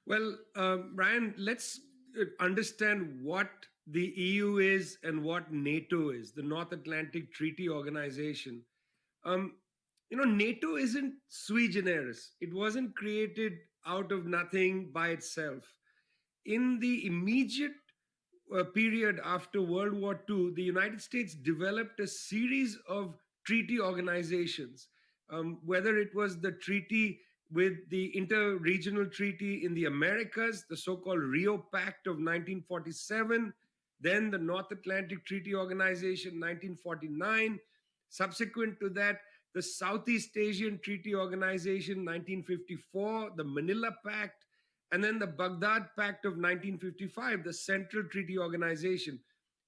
Well, Brian, let's understand what the EU is and what NATO is, the North Atlantic Treaty Organization. Um, NATO isn't sui generis. It wasn't created out of nothing by itself. In the immediate period after World War II, the United States developed a series of treaty organizations, whether it was the treaty with the Inter-Regional Treaty in the Americas, the so-called Rio Pact of 1947, then the North Atlantic Treaty Organization 1949, subsequent to that, the Southeast Asian Treaty Organization 1954, the Manila Pact, and then the Baghdad Pact of 1955, the Central Treaty Organization.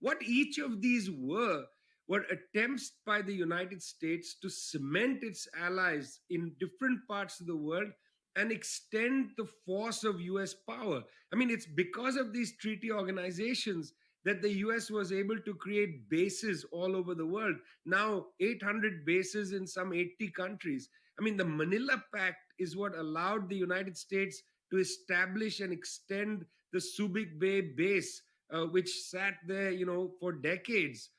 What each of these were attempts by the United States to cement its allies in different parts of the world and extend the force of US power. I mean, it's because of these treaty organizations that the US was able to create bases all over the world. Now, 800 bases in some 80 countries. I mean, the Manila Pact is what allowed the United States to establish and extend the Subic Bay base, which sat there, for decades.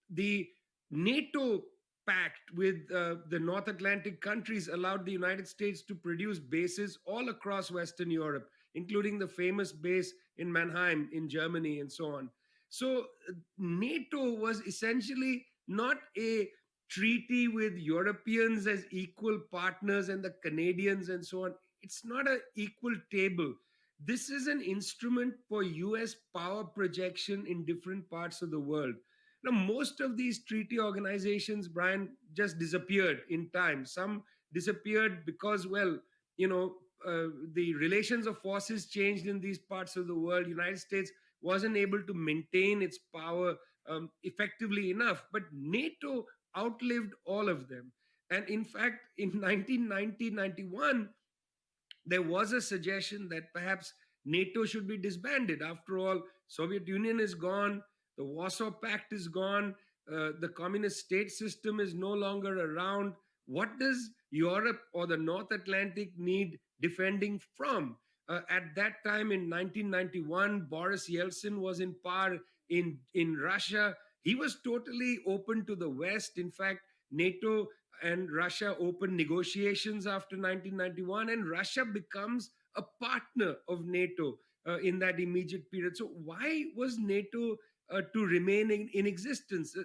The NATO pact with the North Atlantic countries allowed the United States to produce bases all across Western Europe, including the famous base in Mannheim in Germany and so on. So, NATO was essentially not a treaty with Europeans as equal partners and the Canadians and so on. It's not an equal table. This is an instrument for US power projection in different parts of the world. Now, most of these treaty organizations, Brian, just disappeared in time. Some disappeared because, well, the relations of forces changed in these parts of the world. United States wasn't able to maintain its power effectively enough. But NATO outlived all of them. And in fact, in 1990-91, there was a suggestion that perhaps NATO should be disbanded. After all, Soviet Union is gone, the Warsaw Pact is gone, the communist state system is no longer around. What does Europe or the North Atlantic need defending from? At that time in 1991, Boris Yeltsin was in power in Russia. He was totally open to the West. In fact, NATO and Russia opened negotiations after 1991, and Russia becomes a partner of NATO in that immediate period. So, why was NATO to remain in existence?